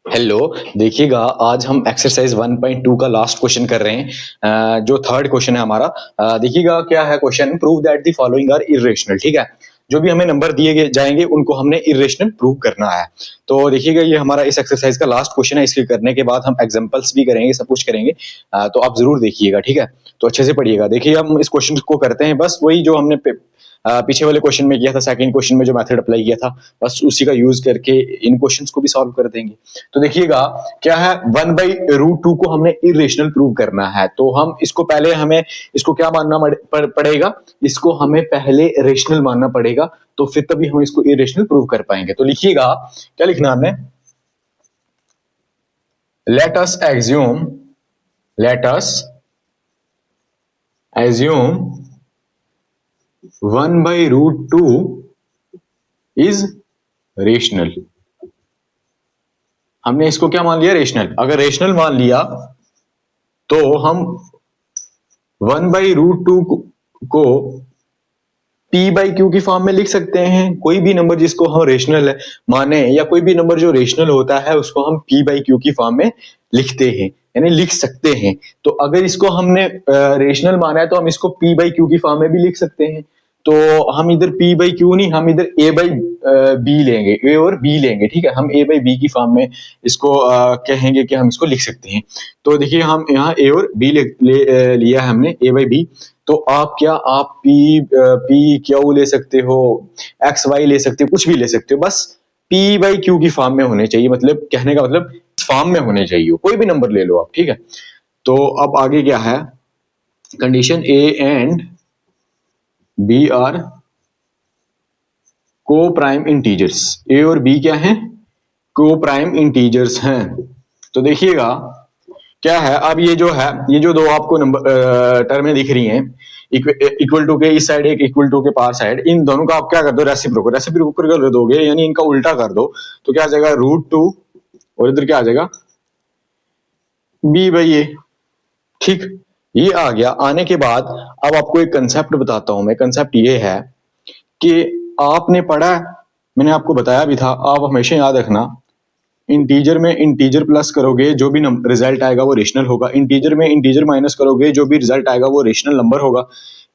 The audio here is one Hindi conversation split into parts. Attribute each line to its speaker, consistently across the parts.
Speaker 1: हेलो। देखिएगा, आज हम एक्सरसाइज 1.2 का लास्ट क्वेश्चन कर रहे हैं, जो थर्ड क्वेश्चन है हमारा। देखिएगा क्या है question, prove that the following are irrational. ठीक है, जो भी हमें नंबर दिए जाएंगे उनको हमने इरेशनल प्रूव करना है। तो देखिएगा, ये हमारा इस एक्सरसाइज का लास्ट क्वेश्चन है। इसके करने के बाद हम एग्जांपल्स भी करेंगे, सब कुछ करेंगे। तो आप जरूर देखिएगा, ठीक है। तो अच्छे से पढ़िएगा। देखिए, हम इस क्वेश्चन को करते हैं, बस वही जो हमने पीछे वाले क्वेश्चन में किया था, सेकंड क्वेश्चन में जो मेथड अप्लाई किया था, बस उसी का यूज करके इन क्वेश्चंस को भी सॉल्व कर देंगे। तो देखिएगा क्या है, 1/√2 को हमने इरेशनल प्रूव करना है। तो हम इसको पहले हमें इसको क्या मानना पड़ेगा, इसको हमें पहले रेशनल मानना पड़ेगा, तो फिर तभी हम इसको इरेशनल प्रूव कर पाएंगे। तो लिखिएगा, क्या लिखना हमने, let us assume 1/√2 is rational. हमने इसको क्या मान लिया, रेशनल। अगर रेशनल मान लिया तो हम 1/√2 को p/q की फॉर्म में लिख सकते हैं। कोई भी नंबर जिसको हम रेशनल माने, या कोई भी नंबर जो रेशनल होता है, उसको हम p/q की फॉर्म में लिखते हैं, यानी लिख सकते हैं। तो अगर इसको हमने रेशनल माना है तो हम इसको p/q की फॉर्म में भी लिख सकते हैं। तो हम इधर p/q नहीं, हम इधर a/b लेंगे, a और b लेंगे। ठीक है, हम a/b की फॉर्म में इसको कहेंगे कि हम इसको लिख सकते हैं। तो देखिए, हम यहाँ a और b लिया है हमने, a/b। तो आप p/q ले सकते हो, x/y ले सकते हो, कुछ भी ले सकते हो, बस p/q की फॉर्म में होने चाहिए। मतलब कहने का मतलब फॉर्म में होने चाहिए, कोई भी नंबर ले लो आप। ठीक है, तो अब आगे क्या है, condition a and b are को प्राइम इंटीजर्स। a और b क्या है, को प्राइम इंटीजर्स हैं। तो देखिएगा क्या है, अब ये जो दो आपको नंबर टर्में दिख रही हैं, इक्वल टू के इस साइड, एक इक्वल टू के पार साइड, इन दोनों का आप क्या कर दो, रेसिप्रोकल कर दोगे, यानी इनका उल्टा कर दो। तो क्या आ जाएगा, √2, और इधर क्या आ जाएगा, b/a। ठीक, ये आ गया। आने के बाद अब आपको एक कंसेप्ट बताता हूं मैं। कंसेप्ट ये है कि आपने पढ़ा, मैंने आपको बताया भी था, आप हमेशा याद रखना, इंटीजर में इंटीजर प्लस करोगे, जो भी रिजल्ट आएगा वो रेशनल होगा। इंटीजर में इंटीजर माइनस करोगे, जो भी रिजल्ट आएगा वो रेशनल नंबर होगा।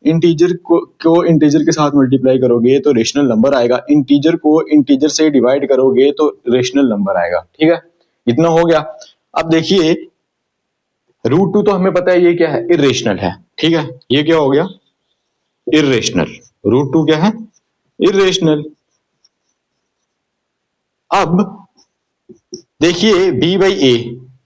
Speaker 1: इंटीजर को इंटीजर के साथ मल्टीप्लाई करोगे तो रेशनल नंबर आएगा। इंटीजर को इंटीजर से डिवाइड करोगे तो रेशनल नंबर आएगा। ठीक है, इतना हो गया। अब देखिए, √2 तो हमें पता है ये क्या है, इरेशनल है। ठीक है, ये क्या हो गया, इरेशनल। √2 क्या है, इरेशनल। अब देखिए, b/a,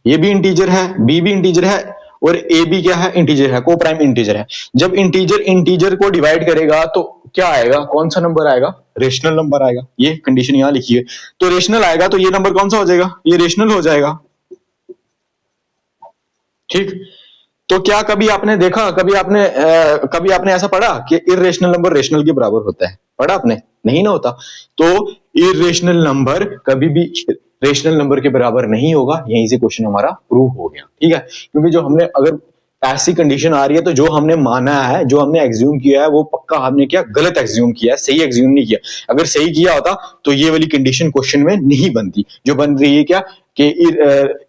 Speaker 1: ये भी इंटीजर है, b भी इंटीजर है, और a भी क्या है, इंटीजर है, को प्राइम इंटीजर है। जब इंटीजर इंटीजर को डिवाइड करेगा तो क्या आएगा, कौन सा नंबर आएगा, रेशनल नंबर आएगा। ये कंडीशन यहां लिखी है। तो रेशनल आएगा तो ये नंबर कौन सा हो जाएगा, ये रेशनल हो जाएगा। ठीक, तो क्या कभी आपने देखा, कभी आपने ऐसा पढ़ा कि इरेशनल नंबर रेशनल के बराबर होता है, पढ़ा आपने, नहीं ना होता। तो इरेशनल नंबर कभी भी रेशनल नंबर के बराबर नहीं होगा। यहीं से क्वेश्चन हमारा प्रूव हो गया। ठीक है, क्योंकि जो हमने, अगर ऐसी कंडीशन आ रही है तो जो हमने माना है, जो हमने एग्ज्यूम किया है, वो पक्का हमने क्या, गलत एग्ज्यूम किया है, सही एग्ज्यूम नहीं किया। अगर सही किया होता तो ये वाली कंडीशन क्वेश्चन में नहीं बनती। जो बन रही है क्या, कि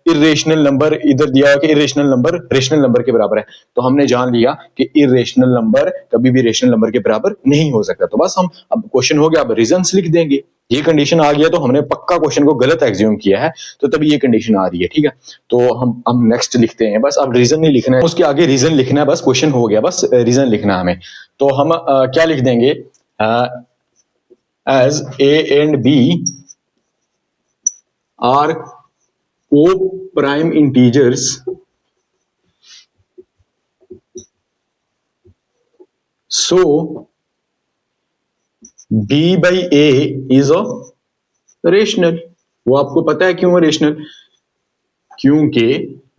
Speaker 1: इरेशनल नंबर इधर दिया है कि इरेशनल नंबर रेशनल नंबर के बराबर है, तो हमने जान लिया कि इरेशनल नंबर कभी भी रेशनल नंबर के बराबर नहीं हो सकता। तो बस हम, अब क्वेश्चन हो गया, अब रीजंस लिख देंगे। ये कंडीशन आ गया तो हमने पक्का क्वेश्चन को गलत एग्ज्यूम किया है, तो तभी ये कंडीशन आ रही है। ठीक है, तो हम नेक्स्ट लिखते हैं। बस अब रीजन नहीं लिखना है, उसके आगे रीजन लिखना है, बस क्वेश्चन हो गया, बस रीजन लिखना है हमें। तो हम क्या लिख देंगे, as a and b are को prime integers, so b/a is a rational. वो आपको पता है क्यों रेशनल, क्योंकि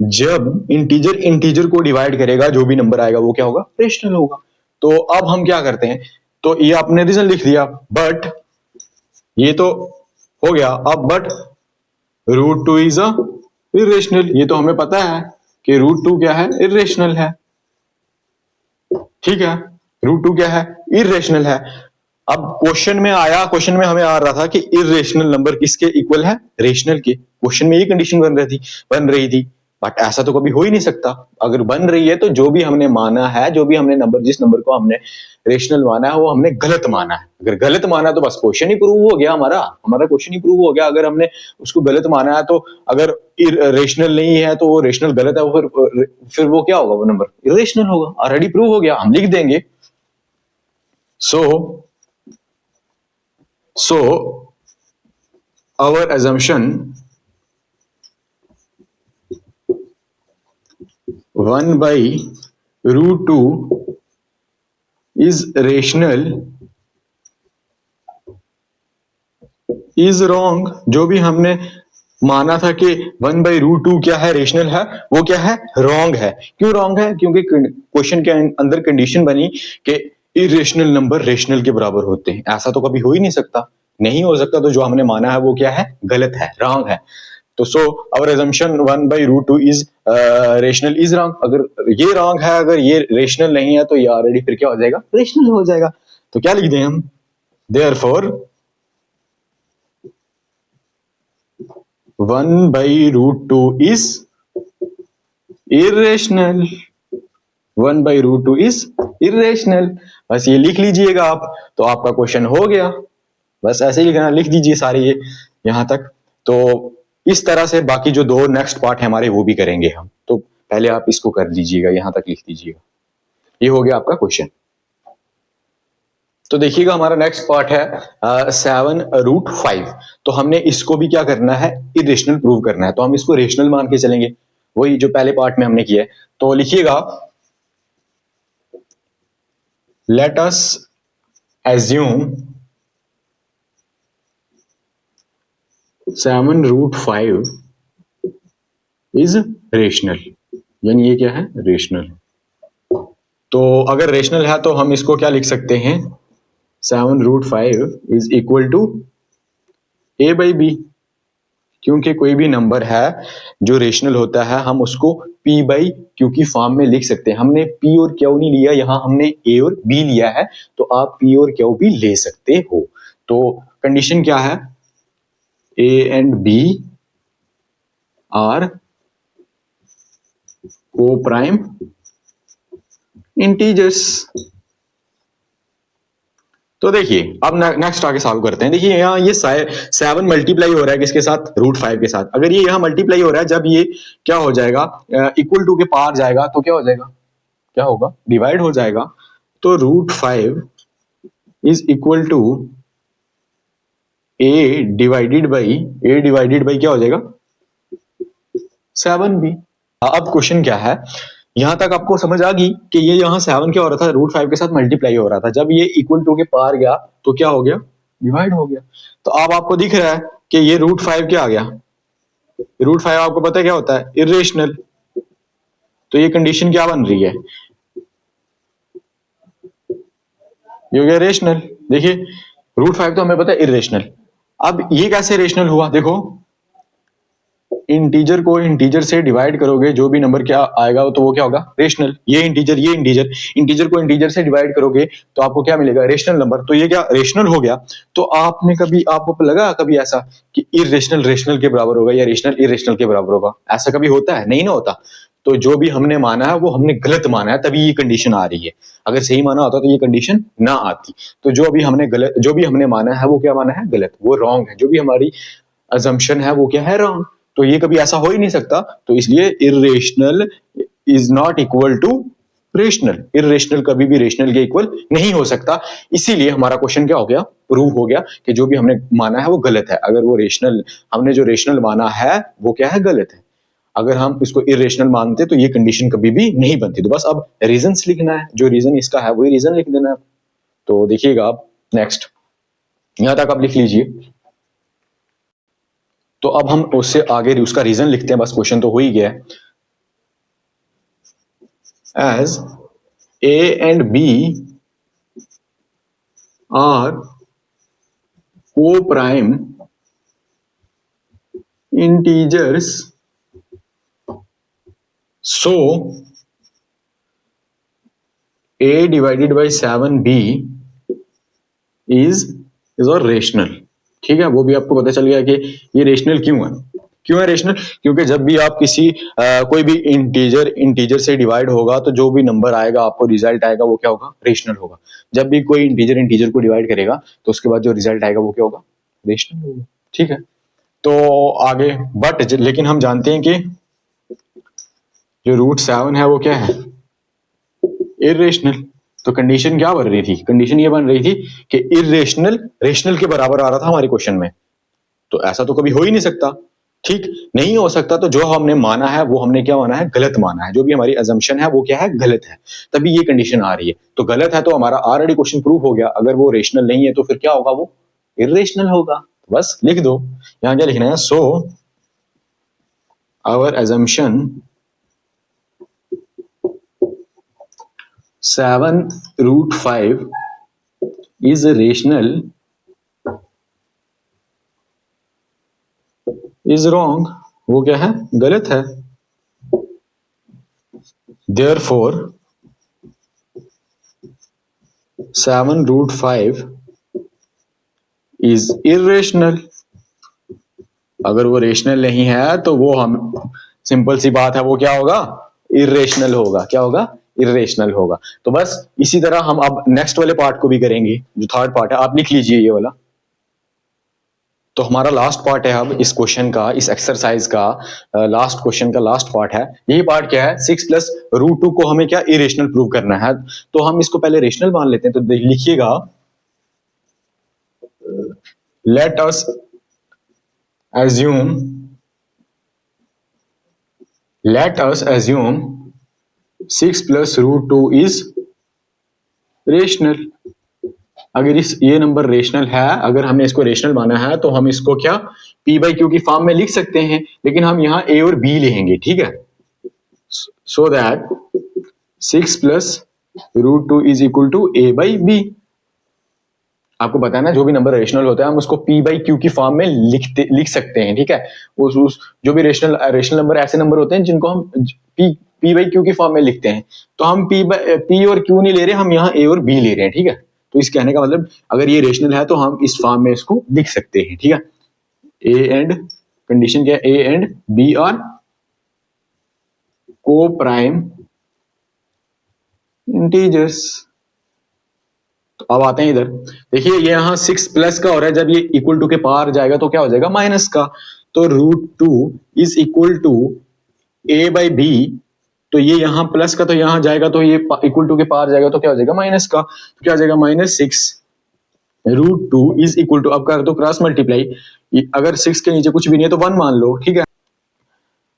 Speaker 1: जब इंटीजर इंटीजर को डिवाइड करेगा, जो भी नंबर आएगा वो क्या होगा, रेशनल होगा। तो अब हम क्या करते हैं, तो ये आपने रीजन लिख दिया, बट ये तो हो गया। अब बट √2 इज अ इरेशनल, ये तो हमें पता है कि √2 क्या है, इरेशनल है। ठीक है, √2 क्या है, इरेशनल है। अब क्वेश्चन में आया, क्वेश्चन में हमें आ रहा था कि इरेशनल नंबर किसके इक्वल है, रेशनल के। क्वेश्चन में ये कंडीशन बन रही थी, बट ऐसा तो कभी हो ही नहीं सकता। अगर बन रही है तो जो भी हमने माना है, जो भी हमने नंबर, जिस नंबर को हमने रेशनल माना है, वो हमने गलत माना है। अगर गलत माना तो बस क्वेश्चन ही प्रूव हो गया, हमारा क्वेश्चन ही प्रूव हो गया। अगर हमने उसको गलत माना है तो अगर रेशनल नहीं है तो वो रेशनल गलत है, वो फिर वो क्या होगा, वो नंबर इरेशनल होगा। ऑलरेडी प्रूव हो गया, हम लिख देंगे। So our assumption 1 by root 2 is rational is wrong। जो भी हमने माना था कि 1 by root 2 क्या है, रेशनल है, वो क्या है, रॉन्ग है। क्यों रॉन्ग है? क्योंकि क्वेश्चन के अंदर कंडीशन बनी कि इरेशनल नंबर रेशनल के बराबर होते हैं। ऐसा तो कभी हो ही नहीं सकता, नहीं हो सकता। तो जो हमने माना है वो क्या है, गलत है, रॉन्ग है। तो so our assumption 1 by root 2 is rational is wrong. अगर ये रॉन्ग है, अगर ये रेशनल नहीं है, तो ये ऑलरेडी फिर क्या हो जाएगा, रेशनल हो जाएगा। तो क्या लिख दें हम, therefore 1 by root 2 is irrational। 1 by root 2 is irrational। बस ये लिख लीजिएगा आप, तो आपका क्वेश्चन हो गया। बस ऐसे ही लिखना, लिख दीजिए सारे ये यहां तक। तो इस तरह से बाकी जो दो नेक्स्ट पार्ट है हमारे, वो भी करेंगे हम। तो पहले आप इसको कर लीजिएगा, यहां तक लिख दीजिएगा। ये हो गया आपका क्वेश्चन। तो देखिएगा हमारा नेक्स्ट पार्ट है 7√5। तो हमने इसको भी क्या करना है, इरेशनल प्रूव करना है। तो हम इसको रेशनल मान के चलेंगे, वही जो पहले पार्ट में हमने किया है। तो लिखिएगा, let us assume 7√5 is rational, यानी ये क्या है, रेशनल। तो अगर रेशनल है तो हम इसको क्या लिख सकते हैं, 7√5 is equal to a by b. क्योंकि कोई भी नंबर है जो रेशनल होता है, हम उसको p बाई क्यू की फॉर्म में लिख सकते हैं। हमने p और क्यू नहीं लिया, यहां हमने a और b लिया है, तो आप p और क्यू भी ले सकते हो। तो कंडीशन क्या है, a एंड b आर को प्राइम इंटीजर्स। तो देखिए अब नेक्स्ट आगे सॉल्व करते हैं। देखिए यहाँ ये 7 मल्टीप्लाई हो रहा है किसके साथ, √5 के साथ। अगर ये यहाँ मल्टीप्लाई हो रहा है, जब ये क्या हो जाएगा, इक्वल टू के पार जाएगा, तो क्या हो जाएगा, क्या होगा, डिवाइड हो जाएगा। तो √5 is equal to a divided by क्या हो जाएगा, 7b। अब क्वेश्चन क्या है, यहां तक आपको समझ आ गई कि ये यहाँ 7 क्या हो रहा था, √5 के साथ मल्टीप्लाई हो रहा था। जब ये इक्वल टू के पार गया तो क्या हो गया, डिवाइड हो गया। तो अब आपको दिख रहा है कि ये √5 क्या आ गया, √5 आपको पता है क्या होता है, इरेशनल। तो ये कंडीशन क्या बन रही है, ये हो गया रेशनल। देखिए √5 तो हमें पता है इरेशनल। अब ये कैसे रेशनल हुआ, देखो इंटीजर को इंटीजर से डिवाइड करोगे, जो भी नंबर क्या आएगा तो वो क्या होगा, रेशनल। ये इंटीजर को इंटीजर से डिवाइड करोगे तो आपको क्या मिलेगा, रेशनल नंबर। तो ये क्या रेशनल हो गया। तो आपने कभी, आपको लगा कभी ऐसा कि इरेशनल रेशनल के बराबर होगा या रेशनल इरेशनल के बराबर होगा, ऐसा कभी होता है, नहीं ना होता। तो जो भी हमने माना है वो हमने गलत माना है, तभी ये कंडीशन आ रही है। अगर सही माना होता तो ये कंडीशन ना आती। तो जो भी हमने माना है वो क्या माना है, गलत, वो रॉन्ग है। जो भी हमारी अजम्पशन है वो क्या है, रॉन्ग। तो ये कभी ऐसा हो ही नहीं सकता। तो इसलिए irrational is not equal to rational. Irrational कभी भी रेशनल के इक्वल नहीं हो सकता। इसीलिए हमारा क्वेश्चन क्या हो गया, प्रूव हो गया कि जो भी हमने माना है वो गलत है। अगर वो रेशनल, हमने जो रेशनल माना है वो क्या है, गलत है। अगर हम इसको इरेशनल मानते तो ये कंडीशन कभी भी नहीं बनती। तो बस अब रीजंस लिखना है, जो रीजन इसका है वही रीजन लिख देना है। तो देखिएगा आप नेक्स्ट, यहां तक आप लिख लीजिए। तो अब हम उससे आगे उसका रीजन लिखते हैं, बस क्वेश्चन तो हो ही गया। As a and b are को prime integers, so a divided by 7b is irrational. ठीक है, वो भी आपको पता चल गया कि ये रेशनल क्यों है रेशनल, क्योंकि जब भी आप किसी कोई भी इंटीजर से डिवाइड होगा तो जो भी नंबर आएगा आपको रिजल्ट आएगा वो क्या होगा, रेशनल होगा। जब भी कोई इंटीजर को डिवाइड करेगा तो उसके बाद जो रिजल्ट आएगा वो क्या होगा, रेशनल होगा। ठीक है, तो आगे बट लेकिन हम जानते हैं कि जो √7 है वो क्या है, इरेशनल। तो कंडीशन क्या बन रही थी, कंडीशन ये बन रही थी कि इरेशनल रेशनल के बराबर आ रहा था हमारे क्वेश्चन में। तो ऐसा तो कभी हो ही नहीं सकता, ठीक नहीं हो सकता। तो जो हमने माना है वो हमने क्या माना है, गलत माना है। जो भी हमारी अजम्पशन है वो क्या है, गलत है, तभी ये कंडीशन आ रही है। तो गलत है तो हमारा ऑलरेडी क्वेश्चन प्रूव हो गया। अगर वो रेशनल नहीं है तो फिर क्या होगा, वो इरेशनल होगा। बस लिख दो, यहां क्या लिखना है, so our assumption 7√5 is rational is wrong, वो क्या है, गलत है। therefore 7√5 is irrational। अगर वो रेशनल नहीं है तो वो हम सिंपल सी बात है वो क्या होगा, इरेशनल होगा। क्या होगा, इरेशनल होगा। तो बस इसी तरह हम अब नेक्स्ट वाले पार्ट को भी करेंगे, जो थर्ड पार्ट है। आप लिख लीजिए ये वाला। तो हमारा लास्ट पार्ट है अब इस क्वेश्चन का, इस एक्सरसाइज का लास्ट क्वेश्चन का लास्ट पार्ट है। यही पार्ट क्या है, 6 + √2 को हमें क्या इरेशनल प्रूव करना है। तो हम इसको पहले रेशनल मान लेते हैं। तो लिखिएगा, let us assume 6 + √2 is rational. अगर ये नंबर रेशनल है, अगर हमने इसको रेशनल माना है तो हम इसको क्या p/q की फॉर्म में लिख सकते हैं, लेकिन हम यहाँ a और b लेंगे। ठीक है, so that 6 + √2 is equal to a/b। आपको पता है ना, जो भी नंबर रेशनल होता है हम उसको p/q की फॉर्म में लिख सकते हैं। ठीक है, उस जो भी रेशनल नंबर ऐसे नंबर होते हैं जिनको हम p/q की फॉर्म में लिखते हैं। तो हम p और q नहीं ले रहे, हम यहाँ a और b ले रहे हैं। ठीक है, तो इस कहने का मतलब अगर ये रेशनल है तो हम इस फॉर्म में इसको लिख सकते हैं। ठीक है, a एंड कंडीशन क्या है, a एंड b आर को प्राइम इंटीजर्स। तो अब आते हैं इधर, देखिए ये यहाँ 6 प्लस का हो रहा है, जब ये इक्वल टू के पार जाएगा तो क्या हो जाएगा, माइनस का। तो √2 इज इक्वल टू a/b। तो ये यहाँ प्लस का तो यहाँ जाएगा, तो ये इक्वल टू के पार जाएगा तो क्या हो जाएगा, माइनस का। तो क्या हो जाएगा, -6 √2 इज इक्वल टू, अब कर दो क्रॉस मल्टीप्लाई। अगर 6 के नीचे कुछ भी नहीं है तो 1 मान लो। ठीक है,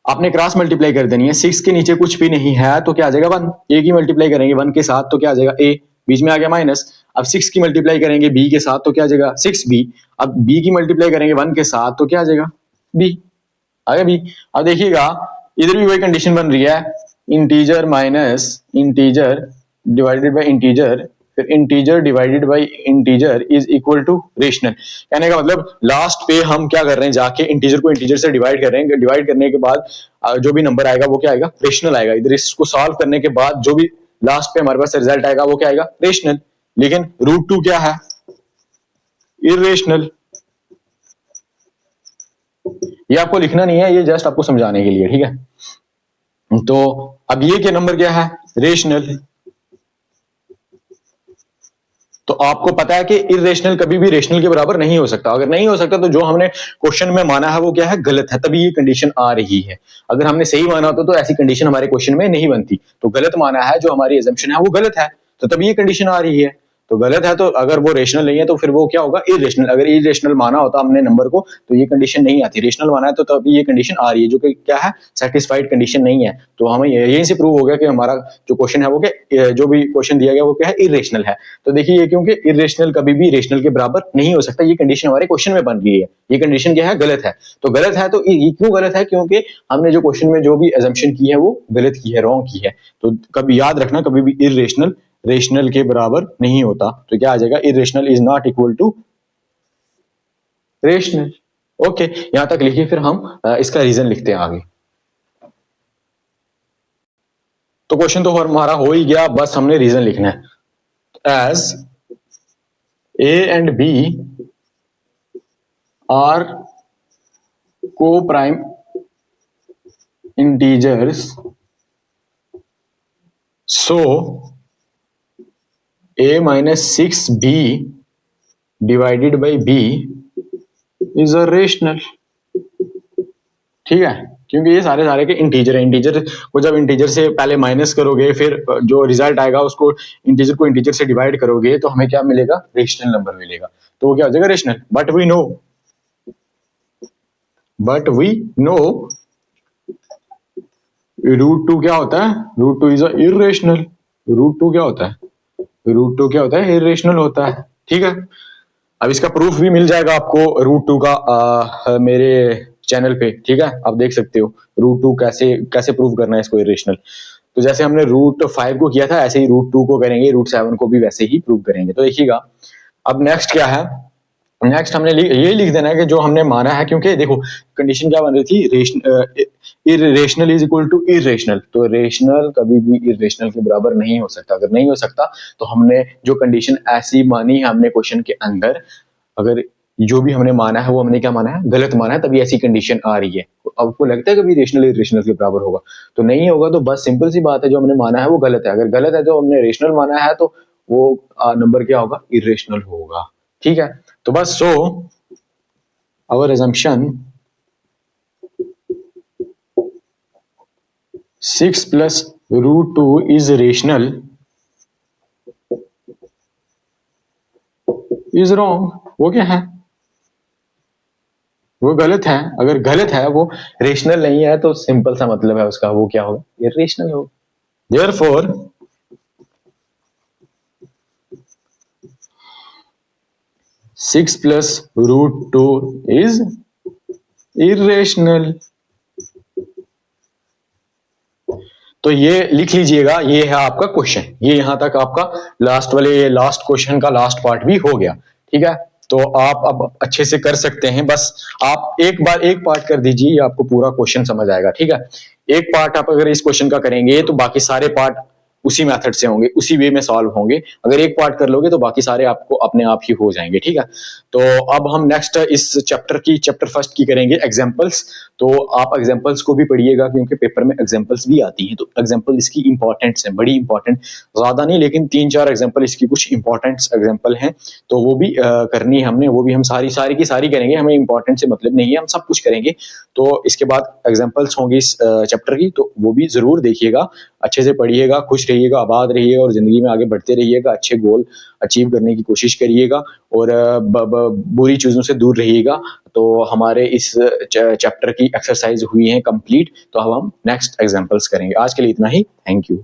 Speaker 1: आपने क्रॉस मल्टीप्लाई कर देनी है। 6 के नीचे कुछ भी नहीं है तो क्या आ जाएगा, 1। a की मल्टीप्लाई करेंगे 1 के साथ तो क्या आ जाएगा, a, बीच में आ गया माइनस। अब 6 की मल्टीप्लाई करेंगे b के साथ तो क्या आ जाएगा, 6b। अब b की मल्टीप्लाई करेंगे 1 के साथ तो क्या आ जाएगा, b आ गया b। अब देखिएगा इधर भी वही कंडीशन बन रही है, integer minus integer divided by integer, फिर integer divided by integer is equal to rational. कहने का मतलब लास्ट पे हम क्या कर रहे हैं, जाके इंटीजर को इंटीजर से डिवाइड कर रहे हैं। डिवाइड करने के बाद जो भी नंबर आएगा वो क्या आएगा, रेशनल आएगा। इधर इसको सॉल्व करने के बाद जो भी लास्ट पे हमारे पास रिजल्ट आएगा वो क्या आएगा, रेशनल। लेकिन √2 क्या है, इरेशनल। ये आपको लिखना नहीं है, ये जस्ट आपको समझाने के लिए। ठीक है, तो अब ये क्या नंबर क्या है, रेशनल। तो आपको पता है कि इरेशनल कभी भी रेशनल के बराबर नहीं हो सकता। अगर नहीं हो सकता तो जो हमने क्वेश्चन में माना है वो क्या है, गलत है, तभी ये कंडीशन आ रही है। अगर हमने सही माना होता तो ऐसी कंडीशन हमारे क्वेश्चन में नहीं बनती। तो गलत माना है, जो हमारी एजम्पशन है वो गलत है, तो तभी ये कंडीशन आ रही है। तो गलत है, तो अगर वो रेशनल नहीं है तो फिर वो क्या होगा, इरेशनल। अगर इरेशनल माना होता हमने नंबर को तो ये कंडीशन नहीं आती। रेशनल माना है तो तभी ये कंडीशन आ रही है, जो कि क्या है, सेटिस्फाइड कंडीशन नहीं है। तो हमें यहीं से प्रूव हो गया कि हमारा जो क्वेश्चन है वो क्या, जो भी क्वेश्चन दिया गया वो क्या है, इरेशनल है। तो देखिए ये क्योंकि इरेशनल कभी भी रेशनल के बराबर नहीं हो सकता, ये कंडीशन हमारे क्वेश्चन में बन रही है। ये कंडीशन क्या है, गलत है। तो गलत है, तो ये क्यों गलत है, क्योंकि हमने जो क्वेश्चन में जो भी अजम्पशन की है वो गलत की है, रॉन्ग की है। तो कभी याद रखना, कभी भी इरेशनल रेशनल के बराबर नहीं होता। तो क्या आ जाएगा, irrational is not equal to rational. Okay, यहां तक लिखिए, फिर हम इसका रीजन लिखते हैं आगे। तो क्वेश्चन तो हमारा हो ही गया, बस हमने रीजन लिखना है। As A and B are co-prime integers, so A minus 6B divided by B is a rational। ठीक है, क्योंकि ये सारे सारे के इंटीजर है। इंटीजर को जब इंटीजर से पहले माइनस करोगे, फिर जो रिजल्ट आएगा उसको इंटीजर को इंटीजर से डिवाइड करोगे, तो हमें क्या मिलेगा? रेशनल नंबर मिलेगा। तो वो क्या हो जाएगा? Rational. But we know root two क्या होता है? Root two is irrational. Root two क्या होता है? रूट टू क्या होता है? इरेशनल होता है। ठीक है, अब इसका प्रूफ भी मिल जाएगा आपको रूट टू का मेरे चैनल पे। ठीक है, आप देख सकते हो रूट टू कैसे कैसे प्रूव करना है इसको इरेशनल। तो जैसे हमने रूट 5 को किया था, ऐसे ही रूट 2 को करेंगे, रूट 7 को भी वैसे ही प्रूव करेंगे। तो देखिएगा अब नेक्स्ट क्या है। नेक्स्ट हमने ये लिख देना है कि जो हमने माना है, क्योंकि देखो कंडीशन क्या बन रही थी, irrational is equal to irrational. तो रेशनल कभी भी इरेशनल के बराबर नहीं हो सकता। अगर नहीं हो सकता तो हमने जो कंडीशन ऐसी मानी है हमने क्वेश्चन के अंदर, अगर जो भी हमने माना है वो हमने क्या माना है? गलत माना है, तभी ऐसी कंडीशन आ रही है। तो आपको लगता है कभी रेशनल इरेशनल के बराबर होगा? तो नहीं होगा। तो बस सिंपल सी बात है, जो हमने माना है वो गलत है। अगर गलत है तो हमने रेशनल माना है, तो वो नंबर क्या होगा? इरेशनल होगा। ठीक है, तो बस सो our assumption 6 plus root 2 is rational is wrong। वो क्या है? वो गलत है। अगर गलत है, वो रेशनल नहीं है, तो सिंपल सा मतलब है उसका, वो क्या होगा? इरेशनल होगा। Therefore 6 plus root 2 is irrational। तो ये लिख लीजिएगा, ये है आपका क्वेश्चन। ये यहां तक आपका लास्ट वाले लास्ट क्वेश्चन का लास्ट पार्ट भी हो गया। ठीक है, तो आप अब अच्छे से कर सकते हैं। बस आप एक बार एक पार्ट कर दीजिए, आपको पूरा क्वेश्चन समझ आएगा। ठीक है, एक पार्ट आप अगर इस क्वेश्चन का करेंगे तो बाकी सारे पार्ट उसी मेथड से होंगे, उसी वे में सॉल्व होंगे। अगर एक पार्ट कर लोगे तो बाकी सारे आपको अपने आप ही हो जाएंगे। ठीक है, तो अब हम नेक्स्ट इस चैप्टर फर्स्ट की करेंगे एग्जांपल्स। तो आप एग्जांपल्स को भी पढ़िएगा, क्योंकि पेपर में एग्जांपल्स भी आती हैं। तो एग्जांपल इसकी इंपॉर्टेंट्स है, बड़ी इंपॉर्टेंट, ज्यादा नहीं लेकिन 3-4 एग्जांपल इसकी कुछ इंपॉर्टेंट एग्जांपल हैं, तो वो भी करनी है हमने। वो भी हम सारी की सारी करेंगे, हमें इंपॉर्टेंट से मतलब नहीं है, हम सब कुछ करेंगे। तो इसके बाद एग्जांपल्स होंगी इस चैप्टर की, तो वो भी जरूर देखिएगा, अच्छे से पढ़िएगा, खुश रहिएगा, आबाद रहिएगा और जिंदगी में आगे बढ़ते रहिएगा। अच्छे गोल अचीव करने की कोशिश करिएगा और बुरी चीजों से दूर रहिएगा। तो हमारे इस चैप्टर की एक्सरसाइज हुई है कंप्लीट। तो अब हम नेक्स्ट एग्जांपल्स करेंगे। आज के लिए इतना ही। Thank you.